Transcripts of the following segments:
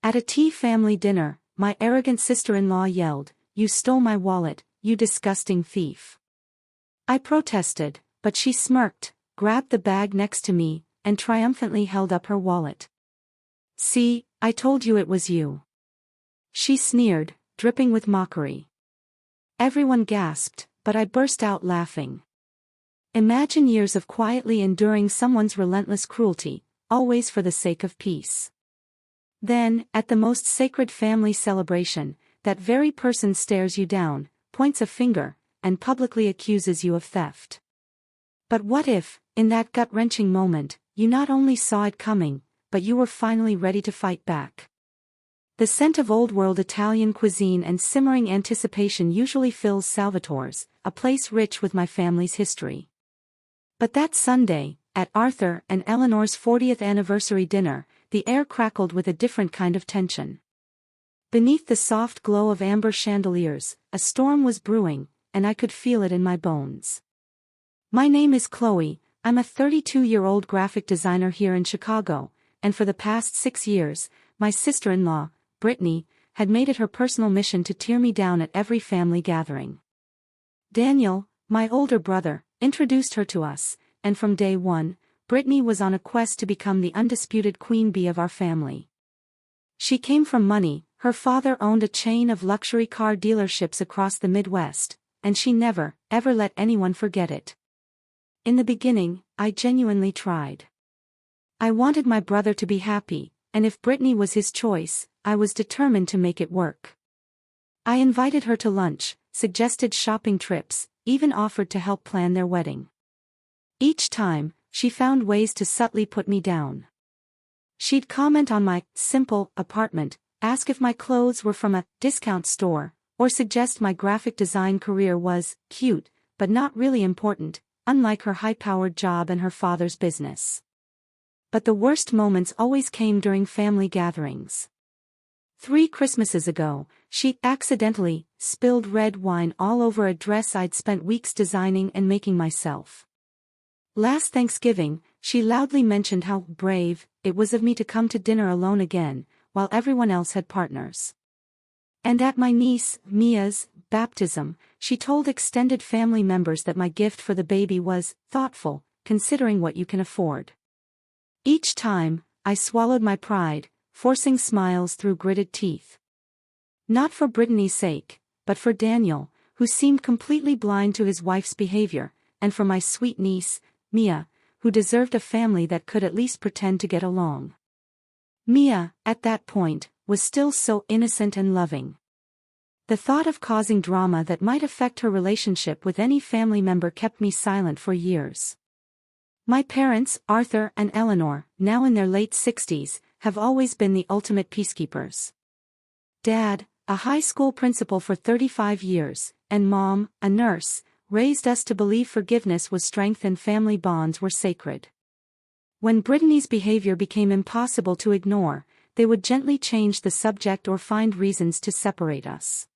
At a tea family dinner, my arrogant sister-in-law yelled, "You stole my wallet, you disgusting thief." I protested, but she smirked, grabbed the bag next to me, and triumphantly held up her wallet. "See, I told you it was you," she sneered, dripping with mockery. Everyone gasped, but I burst out laughing. Imagine years of quietly enduring someone's relentless cruelty, always for the sake of peace. Then, at the most sacred family celebration, that very person stares you down, points a finger, and publicly accuses you of theft. But what if, in that gut-wrenching moment, you not only saw it coming, but you were finally ready to fight back? The scent of old-world Italian cuisine and simmering anticipation usually fills Salvatore's, a place rich with my family's history. But that Sunday, at Arthur and Eleanor's 40th anniversary dinner, the air crackled with a different kind of tension. Beneath the soft glow of amber chandeliers, a storm was brewing, and I could feel it in my bones. "My name is Chloe, I'm a 32-year-old graphic designer here in Chicago, and for the past 6 years, my sister-in-law, Brittany, had made it her personal mission to tear me down at every family gathering. Daniel, my older brother, introduced her to us, and from day one, Brittany was on a quest to become the undisputed queen bee of our family. She came from money, her father owned a chain of luxury car dealerships across the Midwest, and she never, ever let anyone forget it. In the beginning, I genuinely tried. I wanted my brother to be happy, and if Brittany was his choice, I was determined to make it work. I invited her to lunch, suggested shopping trips, even offered to help plan their wedding. Each time, she found ways to subtly put me down. She'd comment on my simple apartment, ask if my clothes were from a discount store, or suggest my graphic design career was cute, but not really important, unlike her high-powered job and her father's business. But the worst moments always came during family gatherings. 3 Christmases ago, she accidentally spilled red wine all over a dress I'd spent weeks designing and making myself. Last Thanksgiving, she loudly mentioned how brave it was of me to come to dinner alone again, while everyone else had partners. And at my niece, Mia's, baptism, she told extended family members that my gift for the baby was thoughtful, considering what you can afford. Each time, I swallowed my pride, forcing smiles through gritted teeth. Not for Brittany's sake, but for Daniel, who seemed completely blind to his wife's behavior, and for my sweet niece, Mia, who deserved a family that could at least pretend to get along. Mia, at that point, was still so innocent and loving. The thought of causing drama that might affect her relationship with any family member kept me silent for years. My parents, Arthur and Eleanor, now in their late 60s, have always been the ultimate peacekeepers. Dad, a high school principal for 35 years, and Mom, a nurse, raised us to believe forgiveness was strength and family bonds were sacred. When Brittany's behavior became impossible to ignore, they would gently change the subject or find reasons to separate us.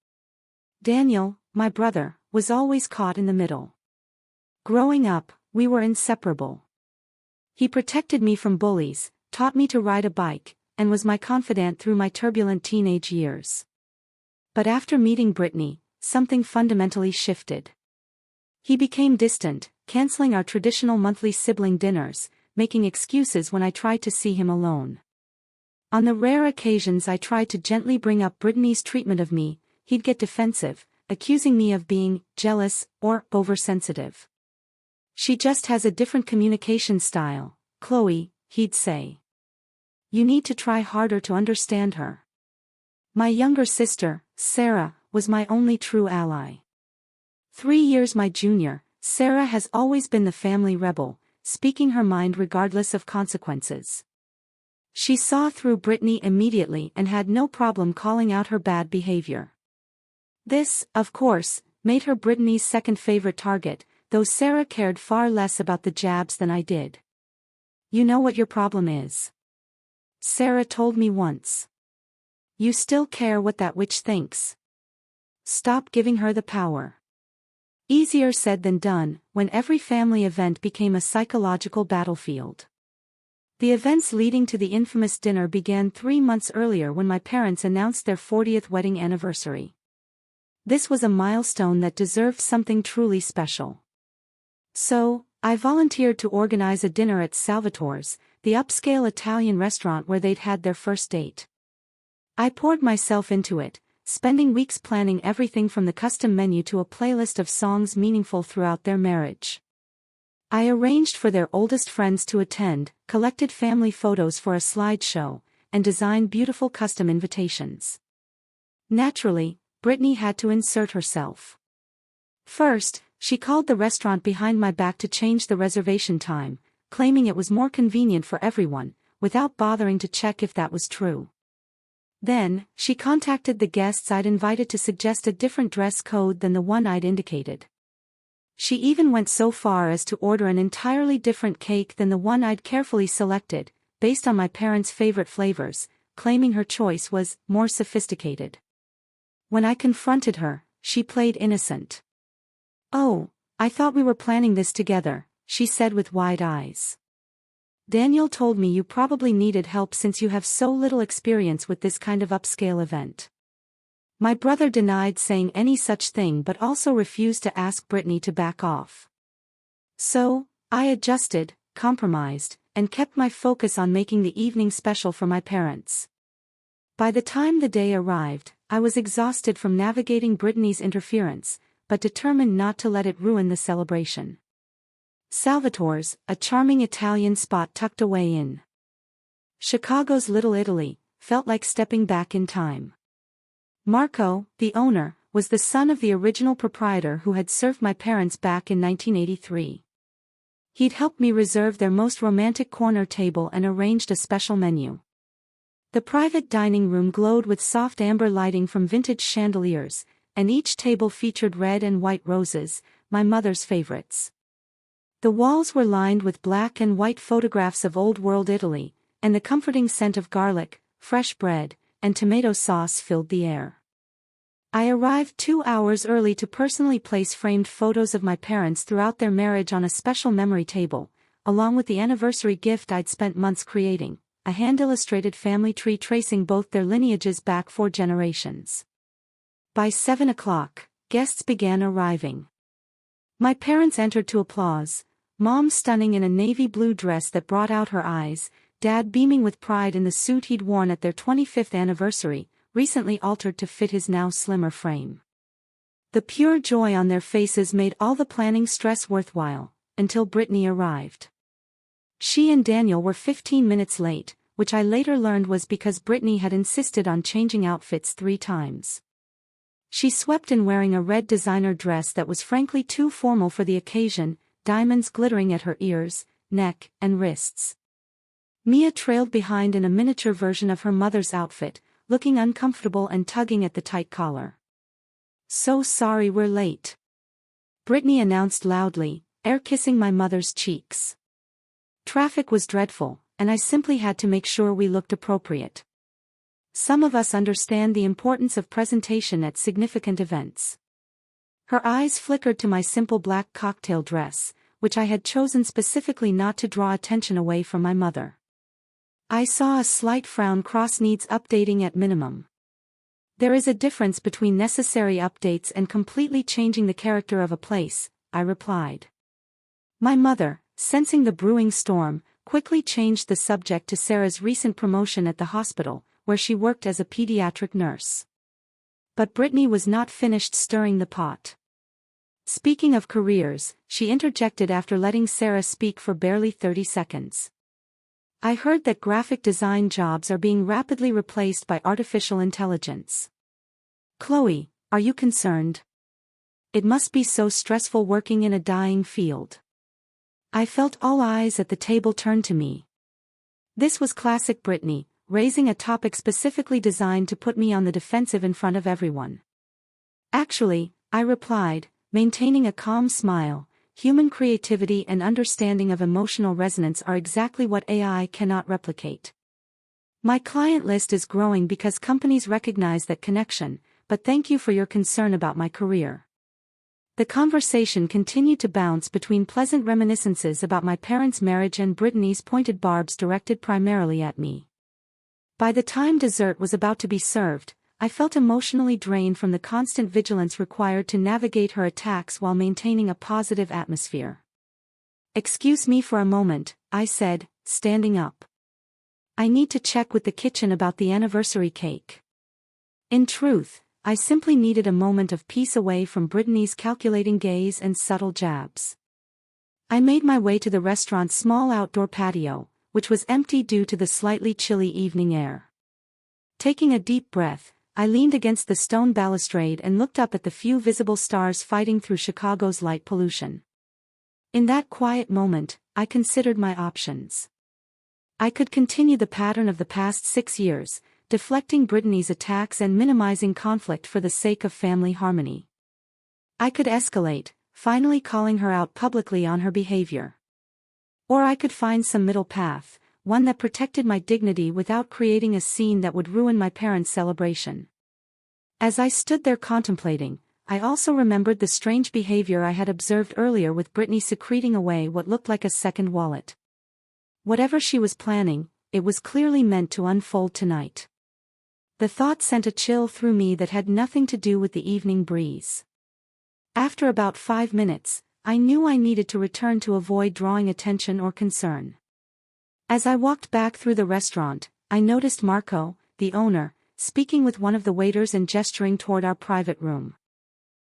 Daniel, my brother, was always caught in the middle. Growing up, we were inseparable. He protected me from bullies, taught me to ride a bike, and was my confidant through my turbulent teenage years. But after meeting Brittany, something fundamentally shifted. He became distant, canceling our traditional monthly sibling dinners, making excuses when I tried to see him alone. On the rare occasions I tried to gently bring up Brittany's treatment of me, he'd get defensive, accusing me of being jealous or oversensitive. "She just has a different communication style, Chloe," he'd say. "You need to try harder to understand her." My younger sister, Sarah, was my only true ally. 3 years my junior, Sarah has always been the family rebel, speaking her mind regardless of consequences. She saw through Brittany immediately and had no problem calling out her bad behavior. This, of course, made her Brittany's second favorite target, though Sarah cared far less about the jabs than I did. "You know what your problem is," Sarah told me once. "You still care what that witch thinks. Stop giving her the power." Easier said than done, when every family event became a psychological battlefield. The events leading to the infamous dinner began 3 months earlier when my parents announced their 40th wedding anniversary. This was a milestone that deserved something truly special. So, I volunteered to organize a dinner at Salvatore's, the upscale Italian restaurant where they'd had their first date. I poured myself into it, spending weeks planning everything from the custom menu to a playlist of songs meaningful throughout their marriage. I arranged for their oldest friends to attend, collected family photos for a slideshow, and designed beautiful custom invitations. Naturally, Brittany had to insert herself. First, she called the restaurant behind my back to change the reservation time, claiming it was more convenient for everyone, without bothering to check if that was true. Then, she contacted the guests I'd invited to suggest a different dress code than the one I'd indicated. She even went so far as to order an entirely different cake than the one I'd carefully selected, based on my parents' favorite flavors, claiming her choice was more sophisticated. When I confronted her, she played innocent. "Oh, I thought we were planning this together," she said with wide eyes. "Daniel told me you probably needed help since you have so little experience with this kind of upscale event." My brother denied saying any such thing but also refused to ask Brittany to back off. So, I adjusted, compromised, and kept my focus on making the evening special for my parents. By the time the day arrived, I was exhausted from navigating Brittany's interference, but determined not to let it ruin the celebration. Salvatore's, a charming Italian spot tucked away in Chicago's Little Italy, felt like stepping back in time. Marco, the owner, was the son of the original proprietor who had served my parents back in 1983. He'd helped me reserve their most romantic corner table and arranged a special menu. The private dining room glowed with soft amber lighting from vintage chandeliers, and each table featured red and white roses, my mother's favorites. The walls were lined with black and white photographs of old-world Italy, and the comforting scent of garlic, fresh bread, and tomato sauce filled the air. I arrived 2 hours early to personally place framed photos of my parents throughout their marriage on a special memory table, along with the anniversary gift I'd spent months creating, a hand-illustrated family tree tracing both their lineages back 4 generations. By 7 o'clock, guests began arriving. My parents entered to applause, Mom stunning in a navy blue dress that brought out her eyes, Dad beaming with pride in the suit he'd worn at their 25th anniversary, recently altered to fit his now slimmer frame. The pure joy on their faces made all the planning stress worthwhile, until Brittany arrived. She and Daniel were 15 minutes late, which I later learned was because Brittany had insisted on changing outfits 3 times. She swept in wearing a red designer dress that was frankly too formal for the occasion, diamonds glittering at her ears, neck, and wrists. Mia trailed behind in a miniature version of her mother's outfit, looking uncomfortable and tugging at the tight collar. "So sorry we're late," Brittany announced loudly, air-kissing my mother's cheeks. Traffic was dreadful, and I simply had to make sure we looked appropriate. Some of us understand the importance of presentation at significant events. Her eyes flickered to my simple black cocktail dress, which I had chosen specifically not to draw attention away from my mother. I saw a slight frown cross needs updating at minimum. There is a difference between necessary updates and completely changing the character of a place, I replied. My mother, sensing the brewing storm, quickly changed the subject to Sarah's recent promotion at the hospital, where she worked as a pediatric nurse. But Brittany was not finished stirring the pot. Speaking of careers, she interjected after letting Sarah speak for barely 30 seconds. "I heard that graphic design jobs are being rapidly replaced by artificial intelligence. Chloe, are you concerned? It must be so stressful working in a dying field." I felt all eyes at the table turn to me. This was classic Brittany, raising a topic specifically designed to put me on the defensive in front of everyone. "Actually," I replied, maintaining a calm smile, "human creativity and understanding of emotional resonance are exactly what AI cannot replicate. My client list is growing because companies recognize that connection, but thank you for your concern about my career." The conversation continued to bounce between pleasant reminiscences about my parents' marriage and Brittany's pointed barbs directed primarily at me. By the time dessert was about to be served, I felt emotionally drained from the constant vigilance required to navigate her attacks while maintaining a positive atmosphere. "Excuse me for a moment," I said, standing up. "I need to check with the kitchen about the anniversary cake." In truth, I simply needed a moment of peace away from Brittany's calculating gaze and subtle jabs. I made my way to the restaurant's small outdoor patio, which was empty due to the slightly chilly evening air. Taking a deep breath, I leaned against the stone balustrade and looked up at the few visible stars fighting through Chicago's light pollution. In that quiet moment, I considered my options. I could continue the pattern of the past 6 years, deflecting Brittany's attacks and minimizing conflict for the sake of family harmony. I could escalate, finally calling her out publicly on her behavior. Or I could find some middle path, one that protected my dignity without creating a scene that would ruin my parents' celebration. As I stood there contemplating, I also remembered the strange behavior I had observed earlier with Brittany secreting away what looked like a second wallet. Whatever she was planning, it was clearly meant to unfold tonight. The thought sent a chill through me that had nothing to do with the evening breeze. After about 5 minutes, I knew I needed to return to avoid drawing attention or concern. As I walked back through the restaurant, I noticed Marco, the owner, speaking with one of the waiters and gesturing toward our private room.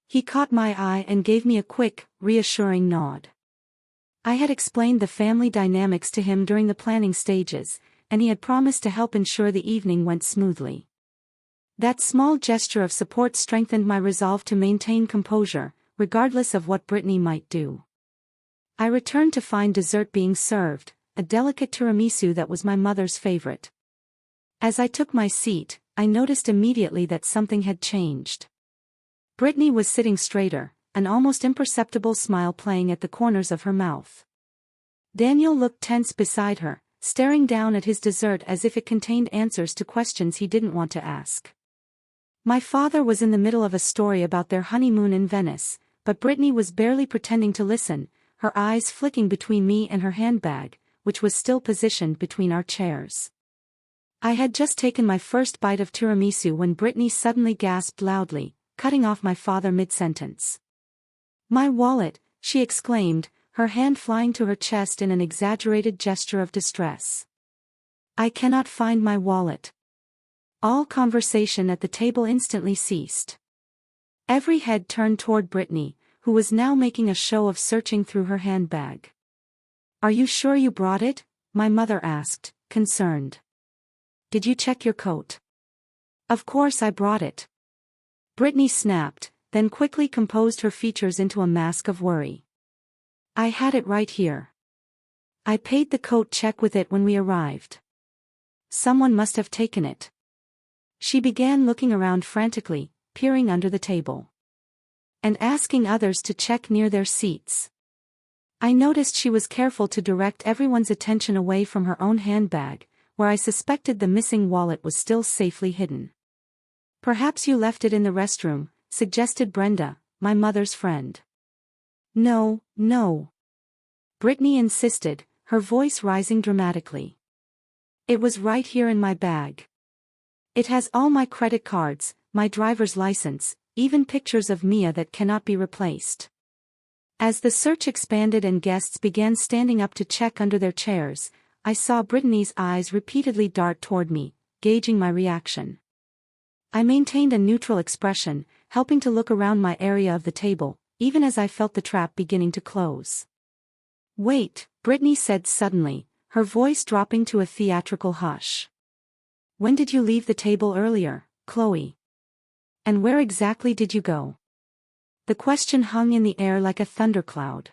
He caught my eye and gave me a quick, reassuring nod. I had explained the family dynamics to him during the planning stages, and he had promised to help ensure the evening went smoothly. That small gesture of support strengthened my resolve to maintain composure, regardless of what Brittany might do. I returned to find dessert being served, a delicate tiramisu that was my mother's favorite. As I took my seat, I noticed immediately that something had changed. Brittany was sitting straighter, an almost imperceptible smile playing at the corners of her mouth. Daniel looked tense beside her, staring down at his dessert as if it contained answers to questions he didn't want to ask. My father was in the middle of a story about their honeymoon in Venice, but Brittany was barely pretending to listen, her eyes flicking between me and her handbag, which was still positioned between our chairs. I had just taken my first bite of tiramisu when Brittany suddenly gasped loudly, cutting off my father mid-sentence. "My wallet," she exclaimed, her hand flying to her chest in an exaggerated gesture of distress. "I cannot find my wallet." All conversation at the table instantly ceased. Every head turned toward Brittany, who was now making a show of searching through her handbag. "Are you sure you brought it?" my mother asked, concerned. "Did you check your coat?" "Of course I brought it." Brittany snapped, then quickly composed her features into a mask of worry. "I had it right here. I paid the coat check with it when we arrived. Someone must have taken it." She began looking around frantically, peering under the table. And asking others to check near their seats. I noticed she was careful to direct everyone's attention away from her own handbag, where I suspected the missing wallet was still safely hidden. "Perhaps you left it in the restroom," suggested Brenda, my mother's friend. "No, no." Brittany insisted, her voice rising dramatically. "It was right here in my bag. It has all my credit cards, my driver's license, even pictures of Mia that cannot be replaced." As the search expanded and guests began standing up to check under their chairs, I saw Brittany's eyes repeatedly dart toward me, gauging my reaction. I maintained a neutral expression, helping to look around my area of the table, even as I felt the trap beginning to close. "Wait," Brittany said suddenly, her voice dropping to a theatrical hush. "When did you leave the table earlier, Chloe? And where exactly did you go?" The question hung in the air like a thundercloud.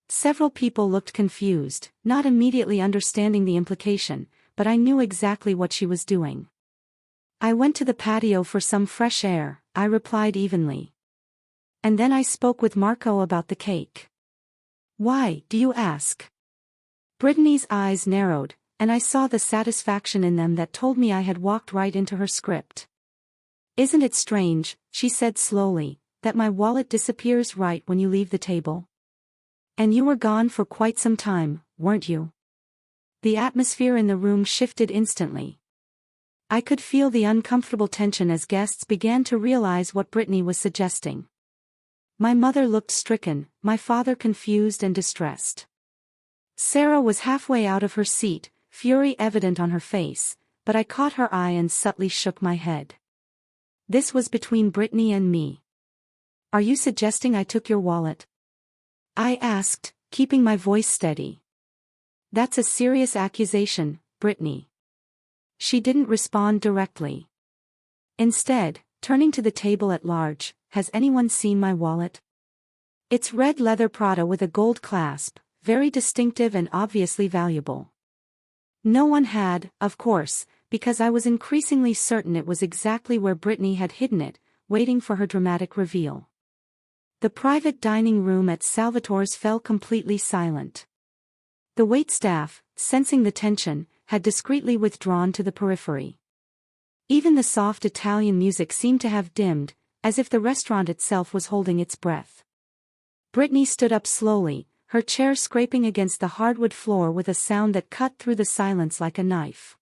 Several people looked confused, not immediately understanding the implication, but I knew exactly what she was doing. "I went to the patio for some fresh air," I replied evenly. "And then I spoke with Marco about the cake." "Why, do you ask?" Brittany's eyes narrowed, and I saw the satisfaction in them that told me I had walked right into her script. "Isn't it strange," she said slowly, that my wallet disappears right when you leave the table? And you were gone for quite some time, weren't you? The atmosphere in the room shifted instantly. I could feel the uncomfortable tension as guests began to realize what Brittany was suggesting. My mother looked stricken, my father confused and distressed. Sarah was halfway out of her seat, fury evident on her face, but I caught her eye and subtly shook my head. This was between Brittany and me. Are you suggesting I took your wallet? I asked, keeping my voice steady. That's a serious accusation, Brittany. She didn't respond directly. Instead, turning to the table at large, has anyone seen my wallet? It's red leather Prada with a gold clasp, very distinctive and obviously valuable. No one had, of course, because I was increasingly certain it was exactly where Brittany had hidden it, waiting for her dramatic reveal. The private dining room at Salvatore's fell completely silent. The waitstaff, sensing the tension, had discreetly withdrawn to the periphery. Even the soft Italian music seemed to have dimmed, as if the restaurant itself was holding its breath. Brittany stood up slowly, her chair scraping against the hardwood floor with a sound that cut through the silence like a knife.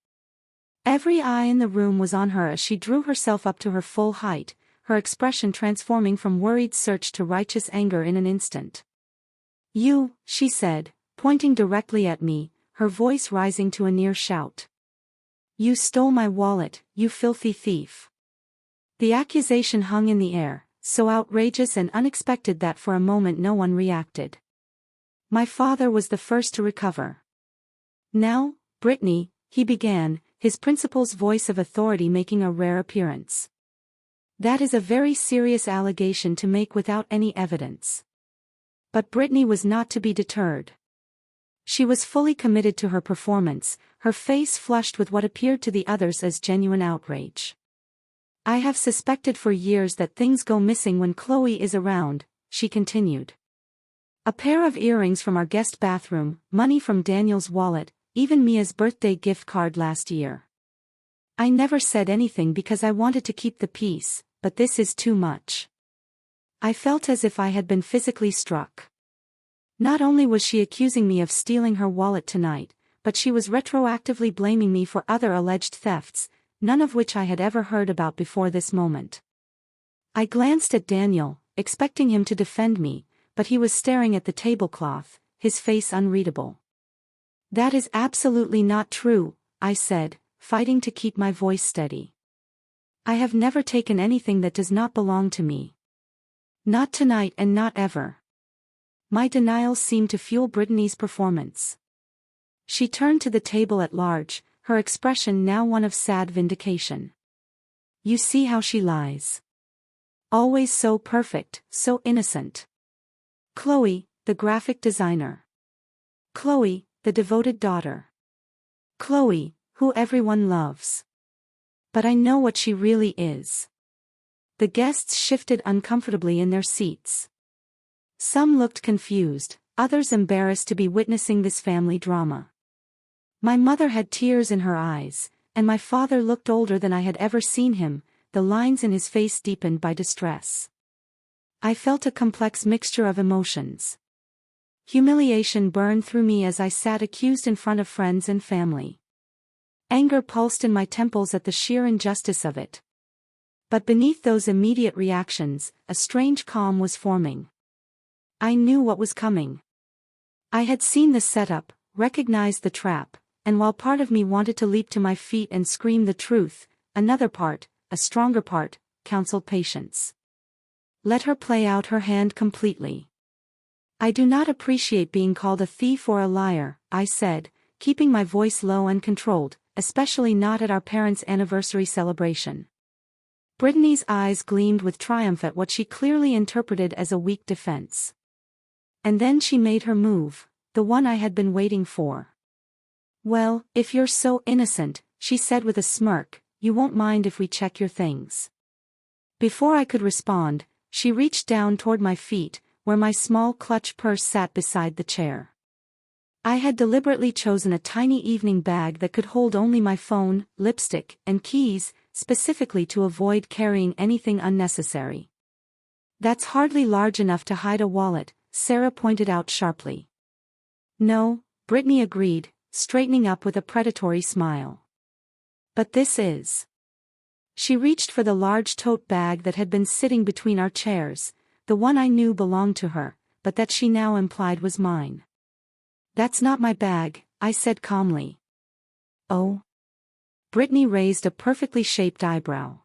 Every eye in the room was on her as she drew herself up to her full height, her expression transforming from worried search to righteous anger in an instant. You, she said, pointing directly at me, her voice rising to a near shout. You stole my wallet, you filthy thief. The accusation hung in the air, so outrageous and unexpected that for a moment no one reacted. My father was the first to recover. Now, Brittany, he began, his principal's voice of authority making a rare appearance. That is a very serious allegation to make without any evidence. But Brittany was not to be deterred. She was fully committed to her performance, her face flushed with what appeared to the others as genuine outrage. I have suspected for years that things go missing when Chloe is around, she continued. A pair of earrings from our guest bathroom, money from Daniel's wallet, even Mia's birthday gift card last year. I never said anything because I wanted to keep the peace, but this is too much. I felt as if I had been physically struck. Not only was she accusing me of stealing her wallet tonight, but she was retroactively blaming me for other alleged thefts, none of which I had ever heard about before this moment. I glanced at Daniel, expecting him to defend me, but he was staring at the tablecloth, his face unreadable. That is absolutely not true, I said, fighting to keep my voice steady. I have never taken anything that does not belong to me. Not tonight and not ever. My denial seemed to fuel Brittany's performance. She turned to the table at large, her expression now one of sad vindication. You see how she lies. Always so perfect, so innocent. Chloe, the graphic designer. Chloe, the devoted daughter. Chloe, who everyone loves. But I know what she really is. The guests shifted uncomfortably in their seats. Some looked confused, others embarrassed to be witnessing this family drama. My mother had tears in her eyes, and my father looked older than I had ever seen him, the lines in his face deepened by distress. I felt a complex mixture of emotions. Humiliation burned through me as I sat accused in front of friends and family. Anger pulsed in my temples at the sheer injustice of it. But beneath those immediate reactions, a strange calm was forming. I knew what was coming. I had seen the setup, recognized the trap, and while part of me wanted to leap to my feet and scream the truth, another part, a stronger part, counseled patience. Let her play out her hand completely. I do not appreciate being called a thief or a liar, I said, keeping my voice low and controlled, especially not at our parents' anniversary celebration. Brittany's eyes gleamed with triumph at what she clearly interpreted as a weak defense. And then she made her move, the one I had been waiting for. Well, if you're so innocent, she said with a smirk, you won't mind if we check your things. Before I could respond, she reached down toward my feet, where my small clutch purse sat beside the chair. I had deliberately chosen a tiny evening bag that could hold only my phone, lipstick, and keys, specifically to avoid carrying anything unnecessary. That's hardly large enough to hide a wallet, Sarah pointed out sharply. No, Brittany agreed, straightening up with a predatory smile. But this is. She reached for the large tote bag that had been sitting between our chairs, the one I knew belonged to her, but that she now implied was mine. That's not my bag, I said calmly. Oh? Brittany raised a perfectly shaped eyebrow.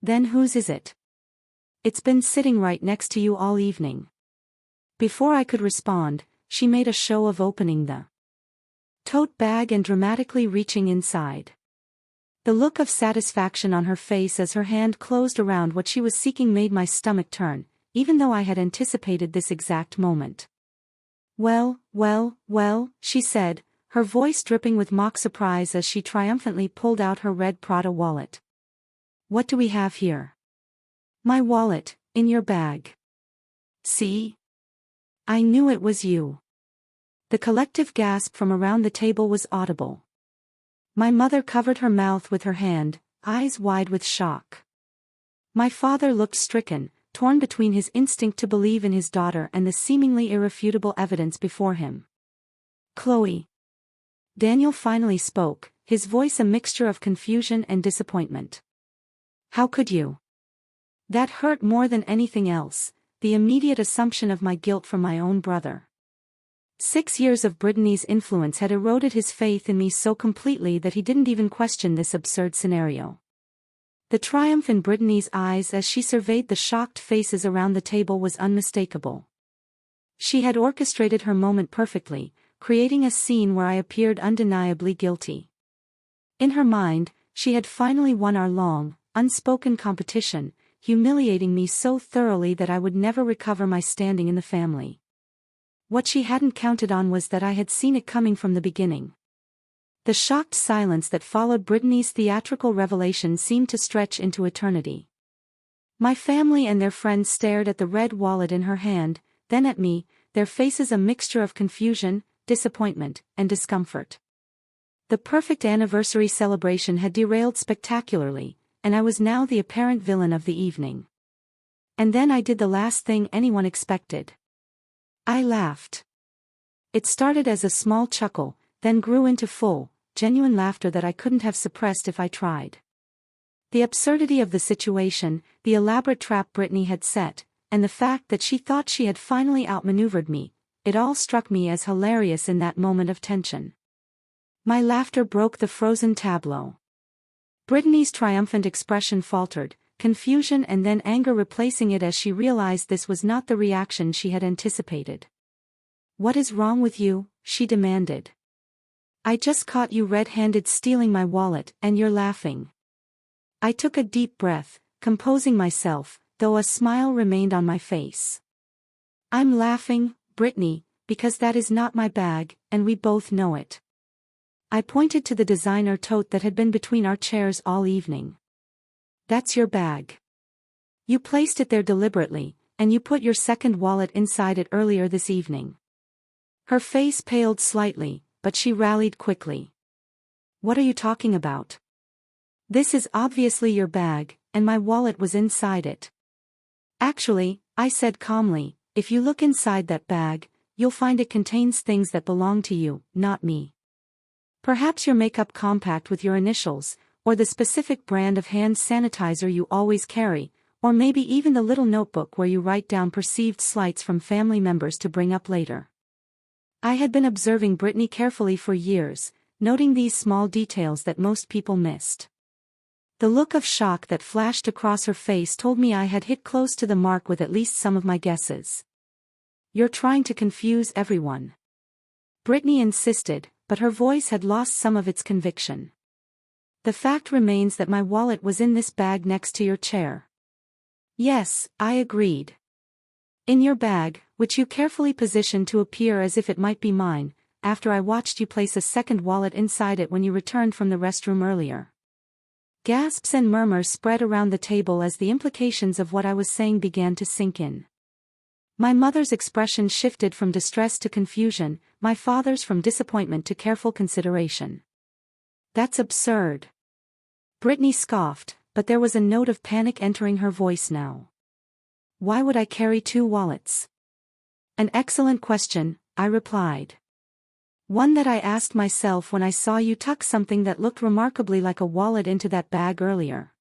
Then whose is it? It's been sitting right next to you all evening. Before I could respond, she made a show of opening the tote bag and dramatically reaching inside. The look of satisfaction on her face as her hand closed around what she was seeking made my stomach turn, even though I had anticipated this exact moment. Well, she said, her voice dripping with mock surprise as she triumphantly pulled out her red Prada wallet. What do we have here? My wallet, in your bag. See? I knew it was you. The collective gasp from around the table was audible. My mother covered her mouth with her hand, eyes wide with shock. My father looked stricken, torn between his instinct to believe in his daughter and the seemingly irrefutable evidence before him. Chloe. Daniel finally spoke, his voice a mixture of confusion and disappointment. How could you? That hurt more than anything else, the immediate assumption of my guilt from my own brother. 6 years of Brittany's influence had eroded his faith in me so completely that he didn't even question this absurd scenario. The triumph in Brittany's eyes as she surveyed the shocked faces around the table was unmistakable. She had orchestrated her moment perfectly, creating a scene where I appeared undeniably guilty. In her mind, she had finally won our long, unspoken competition, humiliating me so thoroughly that I would never recover my standing in the family. What she hadn't counted on was that I had seen it coming from the beginning. The shocked silence that followed Brittany's theatrical revelation seemed to stretch into eternity. My family and their friends stared at the red wallet in her hand, then at me, their faces a mixture of confusion, disappointment, and discomfort. The perfect anniversary celebration had derailed spectacularly, and I was now the apparent villain of the evening. And then I did the last thing anyone expected. I laughed. It started as a small chuckle, then grew into full, genuine laughter that I couldn't have suppressed if I tried. The absurdity of the situation, the elaborate trap Brittany had set, and the fact that she thought she had finally outmaneuvered me, it all struck me as hilarious in that moment of tension. My laughter broke the frozen tableau. Brittany's triumphant expression faltered, confusion and then anger replacing it as she realized this was not the reaction she had anticipated. What is wrong with you? She demanded. I just caught you red-handed stealing my wallet, and you're laughing. I took a deep breath, composing myself, though a smile remained on my face. I'm laughing, Brittany, because that is not my bag, and we both know it. I pointed to the designer tote that had been between our chairs all evening. That's your bag. You placed it there deliberately, and you put your second wallet inside it earlier this evening. Her face paled slightly, but she rallied quickly. What are you talking about? This is obviously your bag, and my wallet was inside it. Actually, I said calmly, if you look inside that bag, you'll find it contains things that belong to you, not me. Perhaps your makeup compact with your initials, or the specific brand of hand sanitizer you always carry, or maybe even the little notebook where you write down perceived slights from family members to bring up later. I had been observing Brittany carefully for years, noting these small details that most people missed. The look of shock that flashed across her face told me I had hit close to the mark with at least some of my guesses. You're trying to confuse everyone. Brittany insisted, but her voice had lost some of its conviction. The fact remains that my wallet was in this bag next to your chair. Yes, I agreed. In your bag, which you carefully positioned to appear as if it might be mine, after I watched you place a second wallet inside it when you returned from the restroom earlier. Gasps and murmurs spread around the table as the implications of what I was saying began to sink in. My mother's expression shifted from distress to confusion, my father's from disappointment to careful consideration. That's absurd. Brittany scoffed, but there was a note of panic entering her voice now. Why would I carry two wallets? An excellent question, I replied. One that I asked myself when I saw you tuck something that looked remarkably like a wallet into that bag earlier.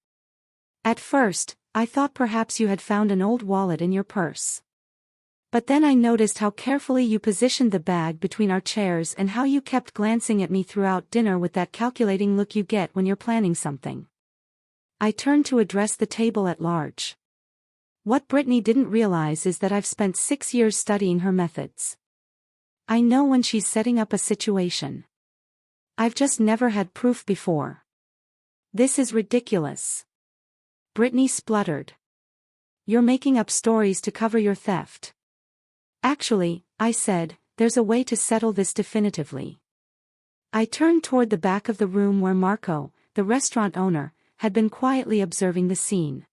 At first, I thought perhaps you had found an old wallet in your purse. But then I noticed how carefully you positioned the bag between our chairs and how you kept glancing at me throughout dinner with that calculating look you get when you're planning something. I turned to address the table at large. What Brittany didn't realize is that I've spent 6 years studying her methods. I know when she's setting up a situation. I've just never had proof before. This is ridiculous. Brittany spluttered. You're making up stories to cover your theft. Actually, I said, there's a way to settle this definitively. I turned toward the back of the room where Marco, the restaurant owner, had been quietly observing the scene.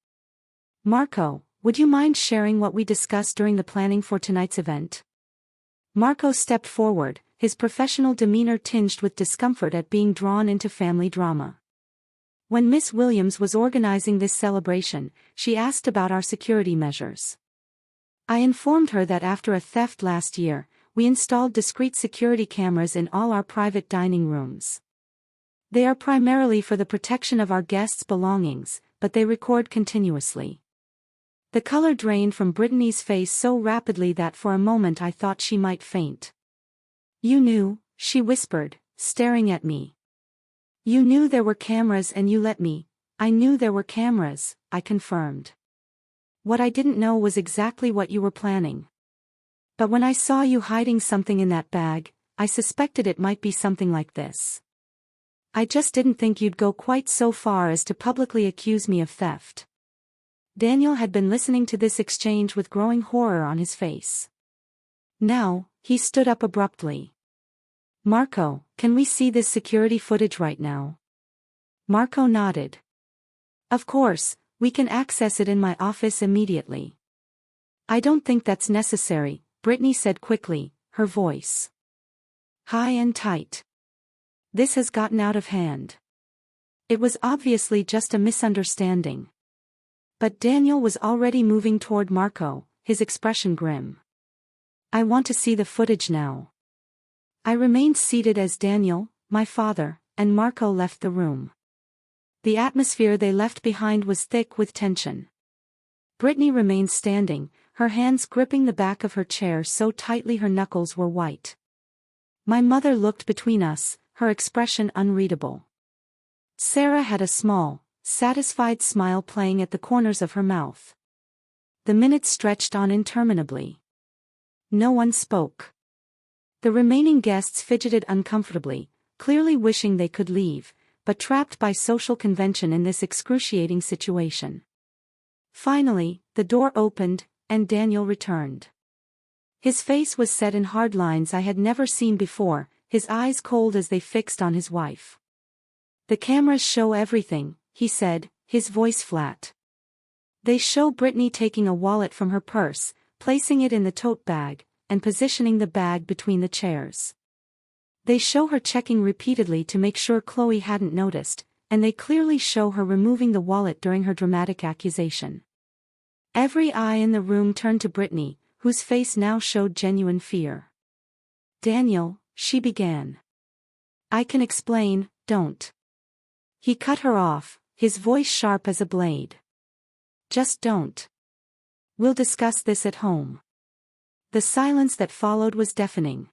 Marco, would you mind sharing what we discussed during the planning for tonight's event? Marco stepped forward, his professional demeanor tinged with discomfort at being drawn into family drama. When Miss Williams was organizing this celebration, she asked about our security measures. I informed her that after a theft last year, we installed discreet security cameras in all our private dining rooms. They are primarily for the protection of our guests' belongings, but they record continuously. The color drained from Brittany's face so rapidly that for a moment I thought she might faint. You knew, she whispered, staring at me. You knew there were cameras and you let me. I knew there were cameras, I confirmed. What I didn't know was exactly what you were planning. But when I saw you hiding something in that bag, I suspected it might be something like this. I just didn't think you'd go quite so far as to publicly accuse me of theft. Daniel had been listening to this exchange with growing horror on his face. Now, he stood up abruptly. Marco, can we see this security footage right now? Marco nodded. Of course, we can access it in my office immediately. I don't think that's necessary, Brittany said quickly, her voice high and tight. This has gotten out of hand. It was obviously just a misunderstanding. But Daniel was already moving toward Marco, his expression grim. I want to see the footage now. I remained seated as Daniel, my father, and Marco left the room. The atmosphere they left behind was thick with tension. Brittany remained standing, her hands gripping the back of her chair so tightly her knuckles were white. My mother looked between us, her expression unreadable. Sarah had a small, satisfied smile playing at the corners of her mouth. The minutes stretched on interminably. No one spoke. The remaining guests fidgeted uncomfortably, clearly wishing they could leave, but trapped by social convention in this excruciating situation. Finally, the door opened, and Daniel returned. His face was set in hard lines I had never seen before, his eyes cold as they fixed on his wife. The cameras show everything, he said, his voice flat. They show Brittany taking a wallet from her purse, placing it in the tote bag, and positioning the bag between the chairs. They show her checking repeatedly to make sure Chloe hadn't noticed, and they clearly show her removing the wallet during her dramatic accusation. Every eye in the room turned to Brittany, whose face now showed genuine fear. Daniel, she began. I can explain, don't. He cut her off, his voice sharp as a blade. Just don't. We'll discuss this at home. The silence that followed was deafening.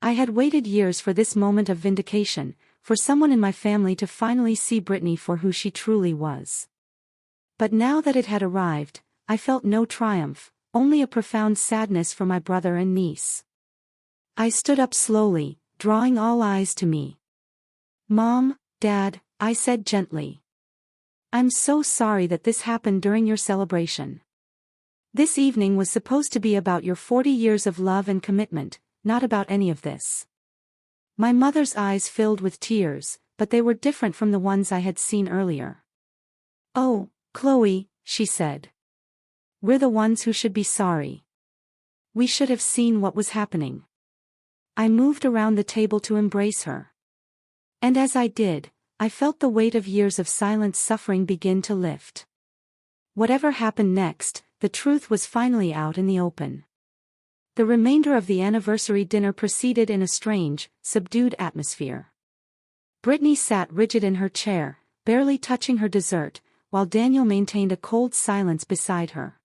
I had waited years for this moment of vindication, for someone in my family to finally see Brittany for who she truly was. But now that it had arrived, I felt no triumph, only a profound sadness for my brother and niece. I stood up slowly, drawing all eyes to me. Mom, Dad, I said gently. I'm so sorry that this happened during your celebration. This evening was supposed to be about your 40 years of love and commitment, not about any of this. My mother's eyes filled with tears, but they were different from the ones I had seen earlier. Oh, Chloe, she said. We're the ones who should be sorry. We should have seen what was happening. I moved around the table to embrace her. And as I did, I felt the weight of years of silent suffering begin to lift. Whatever happened next, the truth was finally out in the open. The remainder of the anniversary dinner proceeded in a strange, subdued atmosphere. Brittany sat rigid in her chair, barely touching her dessert, while Daniel maintained a cold silence beside her.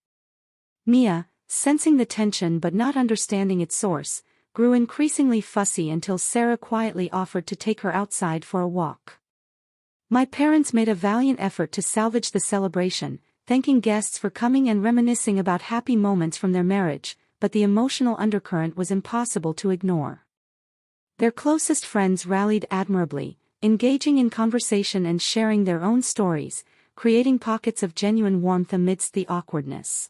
Mia, sensing the tension but not understanding its source, grew increasingly fussy until Sarah quietly offered to take her outside for a walk. My parents made a valiant effort to salvage the celebration, thanking guests for coming and reminiscing about happy moments from their marriage, but the emotional undercurrent was impossible to ignore. Their closest friends rallied admirably, engaging in conversation and sharing their own stories, creating pockets of genuine warmth amidst the awkwardness.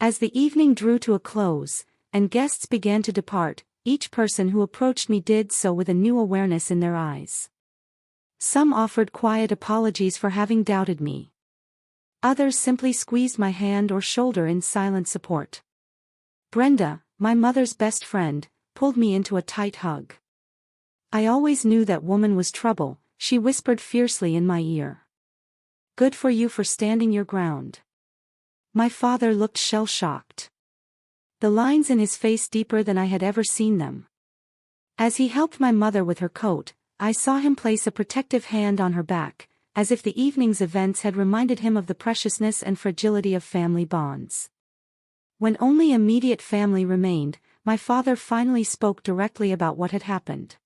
As the evening drew to a close, and guests began to depart, each person who approached me did so with a new awareness in their eyes. Some offered quiet apologies for having doubted me. Others simply squeezed my hand or shoulder in silent support. Brenda, my mother's best friend, pulled me into a tight hug. "I always knew that woman was trouble," she whispered fiercely in my ear. "Good for you for standing your ground." My father looked shell-shocked. The lines in his face deeper than I had ever seen them. As he helped my mother with her coat, I saw him place a protective hand on her back, as if the evening's events had reminded him of the preciousness and fragility of family bonds. When only immediate family remained, my father finally spoke directly about what had happened.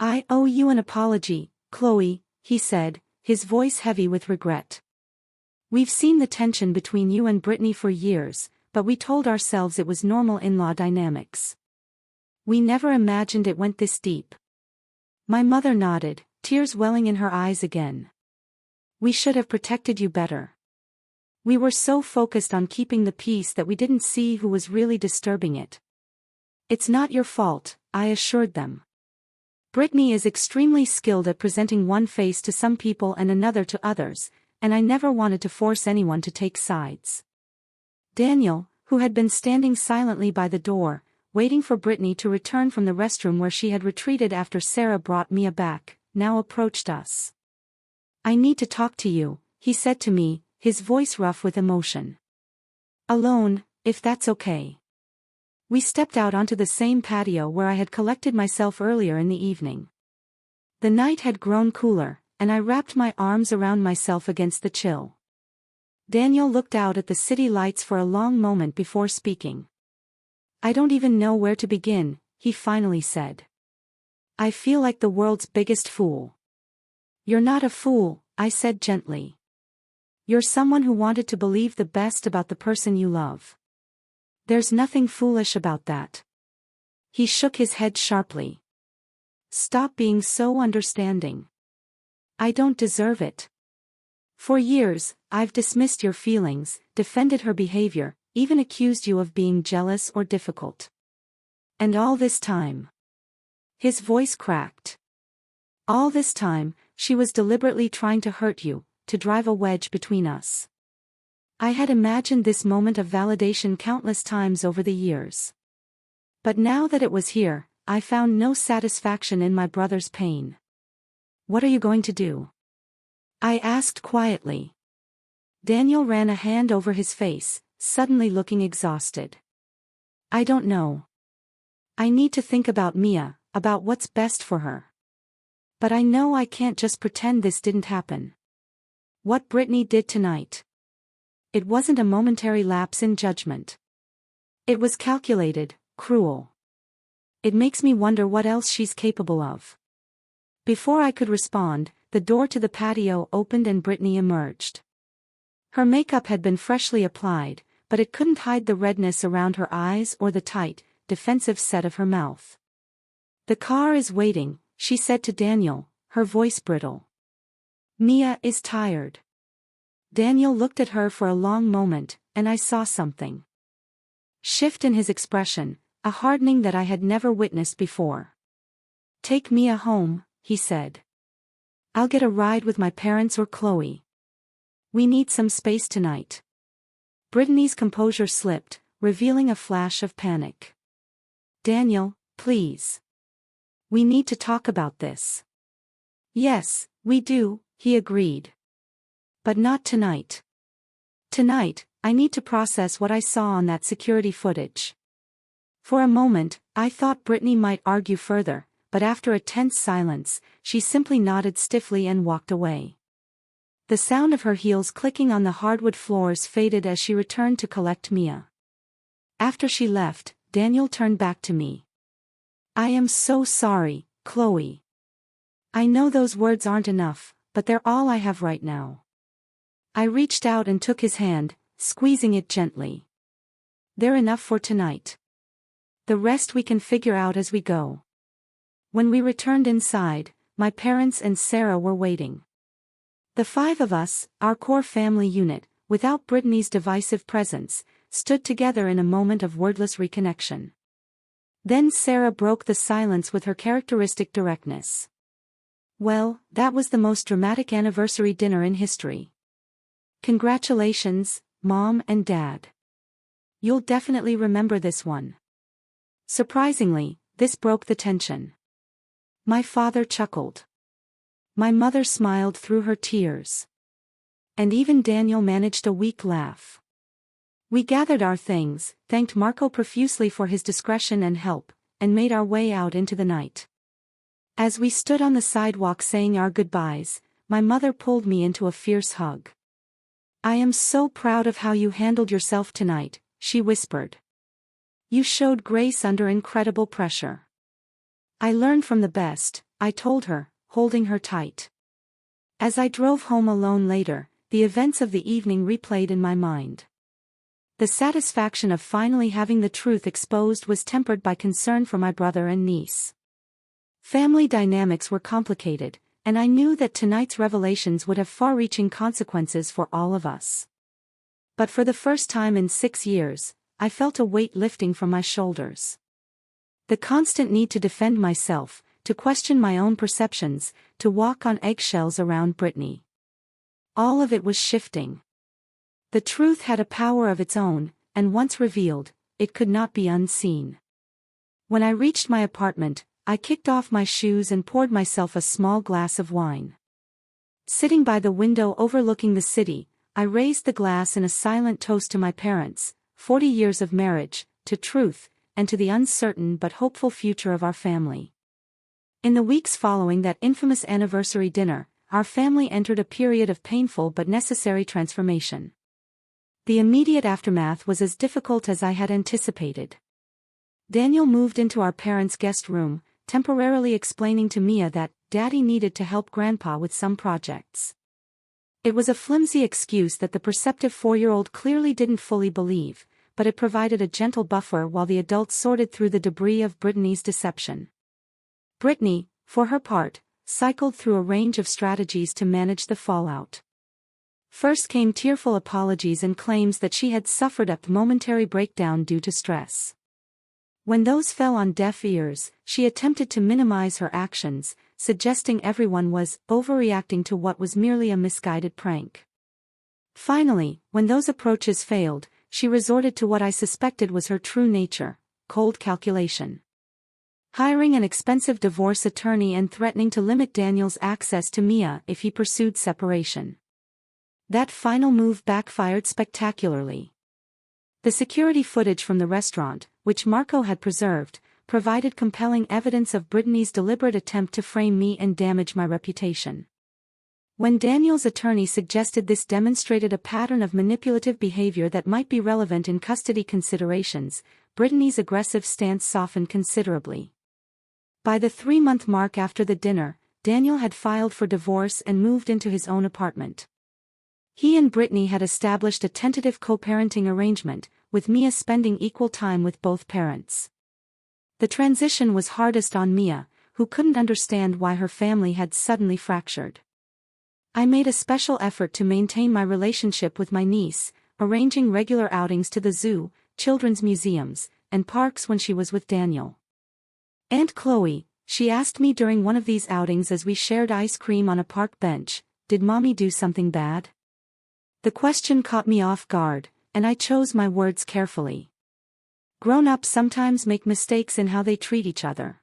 "I owe you an apology, Chloe," he said, his voice heavy with regret. "We've seen the tension between you and Brittany for years, but we told ourselves it was normal in-law dynamics. We never imagined it went this deep." My mother nodded, tears welling in her eyes again. "We should have protected you better. We were so focused on keeping the peace that we didn't see who was really disturbing it." "It's not your fault," I assured them. "Brittany is extremely skilled at presenting one face to some people and another to others, and I never wanted to force anyone to take sides." Daniel, who had been standing silently by the door, waiting for Brittany to return from the restroom where she had retreated after Sarah brought Mia back, now approached us. "I need to talk to you," he said to me, his voice rough with emotion. "Alone, if that's okay." We stepped out onto the same patio where I had collected myself earlier in the evening. The night had grown cooler, and I wrapped my arms around myself against the chill. Daniel looked out at the city lights for a long moment before speaking. "I don't even know where to begin," he finally said. "I feel like the world's biggest fool." "You're not a fool," I said gently. "You're someone who wanted to believe the best about the person you love. There's nothing foolish about that." He shook his head sharply. "Stop being so understanding. I don't deserve it. For years, I've dismissed your feelings, defended her behavior, even accused you of being jealous or difficult. And all this time..." His voice cracked. "All this time, she was deliberately trying to hurt you, to drive a wedge between us. I had imagined this moment of validation countless times over the years. But now that it was here, I found no satisfaction in my brother's pain." "What are you going to do?" I asked quietly. Daniel ran a hand over his face, suddenly looking exhausted. "I don't know. I need to think about Mia, about what's best for her. But I know I can't just pretend this didn't happen. What Brittany did tonight. It wasn't a momentary lapse in judgment. It was calculated, cruel. It makes me wonder what else she's capable of." Before I could respond, the door to the patio opened and Brittany emerged. Her makeup had been freshly applied, but it couldn't hide the redness around her eyes or the tight, defensive set of her mouth. "The car is waiting," she said to Daniel, her voice brittle. "Mia is tired." Daniel looked at her for a long moment, and I saw something shift in his expression, a hardening that I had never witnessed before. "Take Mia home," he said. "I'll get a ride with my parents or Chloe. We need some space tonight." Brittany's composure slipped, revealing a flash of panic. "Daniel, please. We need to talk about this." "Yes, we do," he agreed. "But not tonight. Tonight, I need to process what I saw on that security footage. For a moment, I thought Brittany might argue further, but after a tense silence, she simply nodded stiffly and walked away. The sound of her heels clicking on the hardwood floors faded as she returned to collect Mia. After she left, Daniel turned back to me. "I am so sorry, Chloe. I know those words aren't enough, but they're all I have right now." I reached out and took his hand, squeezing it gently. "They're enough for tonight. The rest we can figure out as we go." When we returned inside, my parents and Sarah were waiting. The five of us, our core family unit, without Brittany's divisive presence, stood together in a moment of wordless reconnection. Then Sarah broke the silence with her characteristic directness. "Well, that was the most dramatic anniversary dinner in history. Congratulations, Mom and Dad. You'll definitely remember this one." Surprisingly, this broke the tension. My father chuckled. My mother smiled through her tears. And even Daniel managed a weak laugh. We gathered our things, thanked Marco profusely for his discretion and help, and made our way out into the night. As we stood on the sidewalk saying our goodbyes, my mother pulled me into a fierce hug. "I am so proud of how you handled yourself tonight," she whispered. "You showed grace under incredible pressure." "I learned from the best," I told her, holding her tight. As I drove home alone later, the events of the evening replayed in my mind. The satisfaction of finally having the truth exposed was tempered by concern for my brother and niece. Family dynamics were complicated, and I knew that tonight's revelations would have far-reaching consequences for all of us. But for the first time in 6 years, I felt a weight lifting from my shoulders. The constant need to defend myself, to question my own perceptions, to walk on eggshells around Brittany. All of it was shifting. The truth had a power of its own, and once revealed, it could not be unseen. When I reached my apartment, I kicked off my shoes and poured myself a small glass of wine. Sitting by the window overlooking the city, I raised the glass in a silent toast to my parents, 40 years of marriage, to truth, and to the uncertain but hopeful future of our family. In the weeks following that infamous anniversary dinner, our family entered a period of painful but necessary transformation. The immediate aftermath was as difficult as I had anticipated. Daniel moved into our parents' guest room, temporarily explaining to Mia that Daddy needed to help Grandpa with some projects. It was a flimsy excuse that the perceptive 4-year-old clearly didn't fully believe, but it provided a gentle buffer while the adults sorted through the debris of Brittany's deception. Brittany, for her part, cycled through a range of strategies to manage the fallout. First came tearful apologies and claims that she had suffered a momentary breakdown due to stress. When those fell on deaf ears, she attempted to minimize her actions, suggesting everyone was overreacting to what was merely a misguided prank. Finally, when those approaches failed, she resorted to what I suspected was her true nature: cold calculation. Hiring an expensive divorce attorney and threatening to limit Daniel's access to Mia if he pursued separation. That final move backfired spectacularly. The security footage from the restaurant, which Marco had preserved, provided compelling evidence of Brittany's deliberate attempt to frame me and damage my reputation. When Daniel's attorney suggested this demonstrated a pattern of manipulative behavior that might be relevant in custody considerations, Brittany's aggressive stance softened considerably. By the 3-month mark after the dinner, Daniel had filed for divorce and moved into his own apartment. He and Brittany had established a tentative co-parenting arrangement, with Mia spending equal time with both parents. The transition was hardest on Mia, who couldn't understand why her family had suddenly fractured. I made a special effort to maintain my relationship with my niece, arranging regular outings to the zoo, children's museums, and parks when she was with Daniel. "Aunt Chloe," she asked me during one of these outings as we shared ice cream on a park bench, "did Mommy do something bad?" The question caught me off guard, and I chose my words carefully. "Grown-ups sometimes make mistakes in how they treat each other.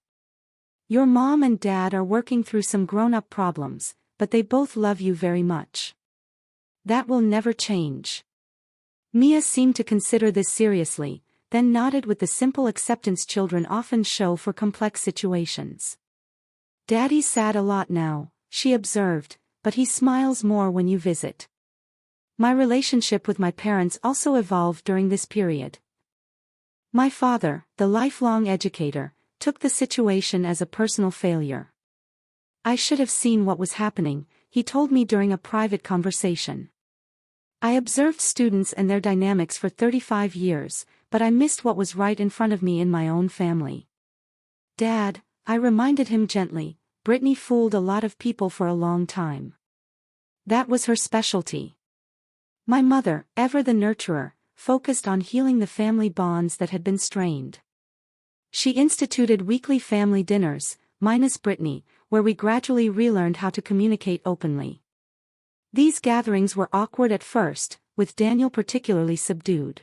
Your mom and dad are working through some grown-up problems, but they both love you very much. That will never change." Mia seemed to consider this seriously, then nodded with the simple acceptance children often show for complex situations. "Daddy's sad a lot now," she observed, "but he smiles more when you visit." My relationship with my parents also evolved during this period. My father, the lifelong educator, took the situation as a personal failure. "I should have seen what was happening," he told me during a private conversation. "I observed students and their dynamics for 35 years, but I missed what was right in front of me in my own family." "Dad," I reminded him gently, "Brittany fooled a lot of people for a long time. That was her specialty." My mother, ever the nurturer, focused on healing the family bonds that had been strained. She instituted weekly family dinners, minus Brittany, where we gradually relearned how to communicate openly. These gatherings were awkward at first, with Daniel particularly subdued.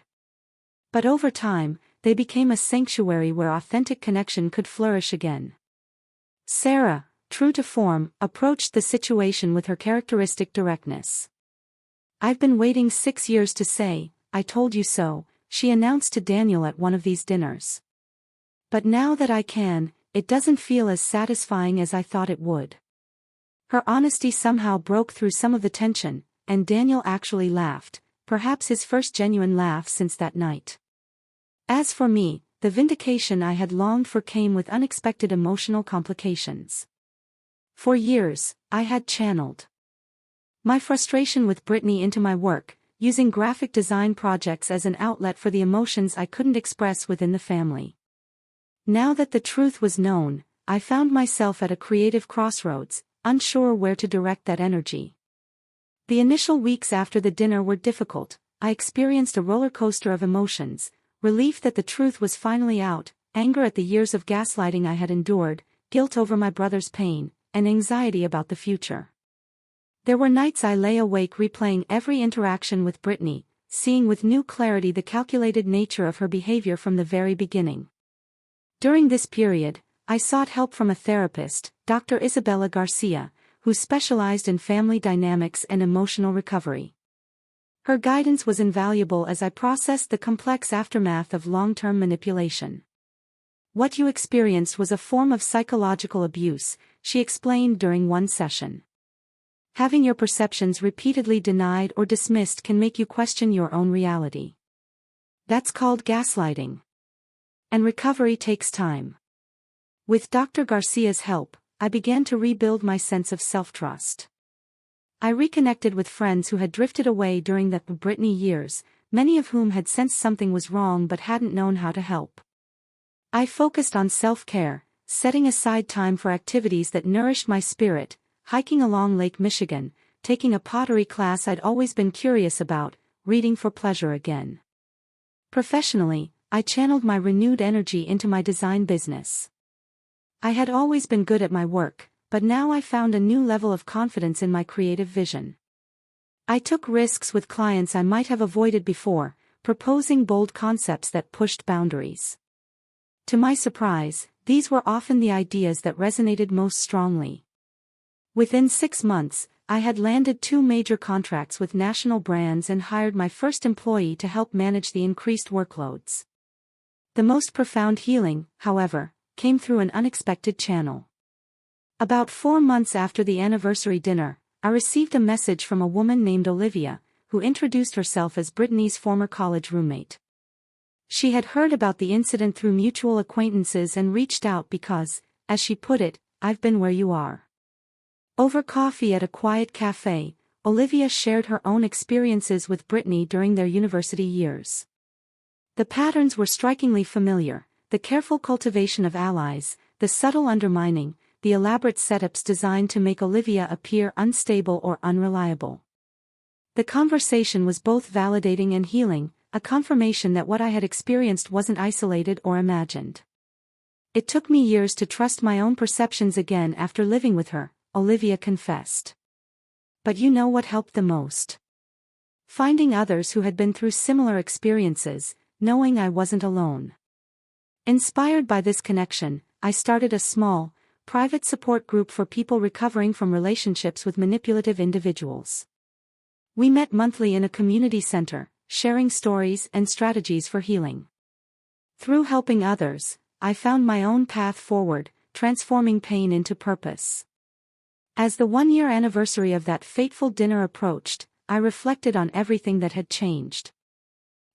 But over time, they became a sanctuary where authentic connection could flourish again. Sarah, true to form, approached the situation with her characteristic directness. "I've been waiting 6 years to say, 'I told you so,'" she announced to Daniel at one of these dinners. "But now that I can, it doesn't feel as satisfying as I thought it would." Her honesty somehow broke through some of the tension, and Daniel actually laughed, perhaps his first genuine laugh since that night. As for me, the vindication I had longed for came with unexpected emotional complications. For years, I had channeled my frustration with Brittany into my work, using graphic design projects as an outlet for the emotions I couldn't express within the family. Now that the truth was known, I found myself at a creative crossroads, unsure where to direct that energy. The initial weeks after the dinner were difficult. I experienced a roller coaster of emotions: relief that the truth was finally out, anger at the years of gaslighting I had endured, guilt over my brother's pain, and anxiety about the future. There were nights I lay awake replaying every interaction with Brittany, seeing with new clarity the calculated nature of her behavior from the very beginning. During this period, I sought help from a therapist, Dr. Isabella Garcia, who specialized in family dynamics and emotional recovery. Her guidance was invaluable as I processed the complex aftermath of long-term manipulation. "What you experienced was a form of psychological abuse," she explained during one session. "Having your perceptions repeatedly denied or dismissed can make you question your own reality. That's called gaslighting. And recovery takes time." With Dr. Garcia's help, I began to rebuild my sense of self-trust. I reconnected with friends who had drifted away during the Brittany years, many of whom had sensed something was wrong but hadn't known how to help. I focused on self-care, setting aside time for activities that nourished my spirit, hiking along Lake Michigan, taking a pottery class I'd always been curious about, reading for pleasure again. Professionally, I channeled my renewed energy into my design business. I had always been good at my work, but now I found a new level of confidence in my creative vision. I took risks with clients I might have avoided before, proposing bold concepts that pushed boundaries. To my surprise, these were often the ideas that resonated most strongly. Within 6 months, I had landed 2 major contracts with national brands and hired my first employee to help manage the increased workloads. The most profound healing, however, came through an unexpected channel. About 4 months after the anniversary dinner, I received a message from a woman named Olivia, who introduced herself as Brittany's former college roommate. She had heard about the incident through mutual acquaintances and reached out because, as she put it, "I've been where you are." Over coffee at a quiet cafe, Olivia shared her own experiences with Brittany during their university years. The patterns were strikingly familiar: the careful cultivation of allies, the subtle undermining, the elaborate setups designed to make Olivia appear unstable or unreliable. The conversation was both validating and healing, a confirmation that what I had experienced wasn't isolated or imagined. "It took me years to trust my own perceptions again after living with her," Olivia confessed. "But you know what helped the most? Finding others who had been through similar experiences, knowing I wasn't alone." Inspired by this connection, I started a small, private support group for people recovering from relationships with manipulative individuals. We met monthly in a community center, sharing stories and strategies for healing. Through helping others, I found my own path forward, transforming pain into purpose. As the one-year anniversary of that fateful dinner approached, I reflected on everything that had changed.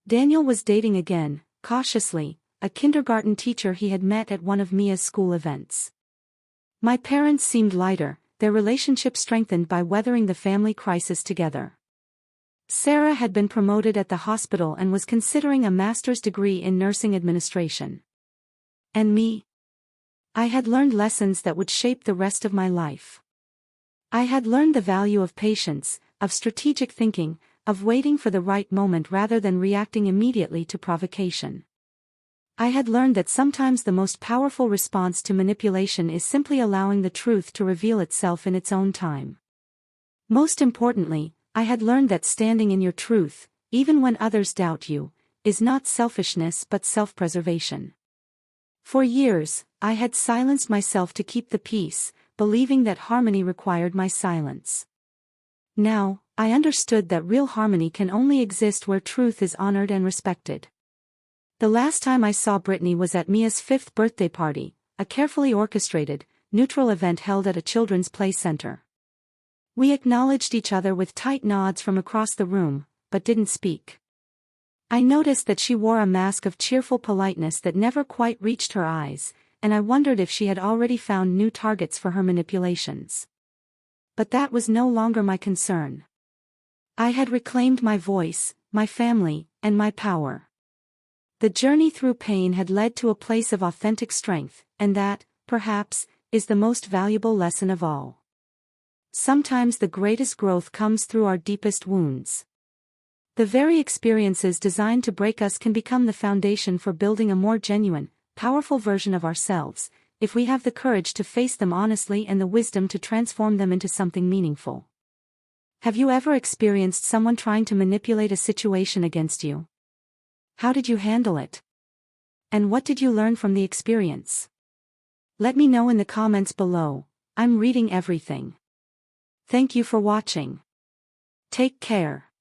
Daniel was dating again, cautiously, a kindergarten teacher he had met at one of Mia's school events. My parents seemed lighter, their relationship strengthened by weathering the family crisis together. Sarah had been promoted at the hospital and was considering a master's degree in nursing administration. And me? I had learned lessons that would shape the rest of my life. I had learned the value of patience, of strategic thinking, of waiting for the right moment rather than reacting immediately to provocation. I had learned that sometimes the most powerful response to manipulation is simply allowing the truth to reveal itself in its own time. Most importantly, I had learned that standing in your truth, even when others doubt you, is not selfishness but self-preservation. For years, I had silenced myself to keep the peace, believing that harmony required my silence. Now, I understood that real harmony can only exist where truth is honored and respected. The last time I saw Brittany was at Mia's 5th birthday party, a carefully orchestrated, neutral event held at a children's play center. We acknowledged each other with tight nods from across the room, but didn't speak. I noticed that she wore a mask of cheerful politeness that never quite reached her eyes, and I wondered if she had already found new targets for her manipulations. But that was no longer my concern. I had reclaimed my voice, my family, and my power. The journey through pain had led to a place of authentic strength, and that, perhaps, is the most valuable lesson of all. Sometimes the greatest growth comes through our deepest wounds. The very experiences designed to break us can become the foundation for building a more genuine, powerful version of ourselves, if we have the courage to face them honestly and the wisdom to transform them into something meaningful. Have you ever experienced someone trying to manipulate a situation against you? How did you handle it? And what did you learn from the experience? Let me know in the comments below. I'm reading everything. Thank you for watching. Take care.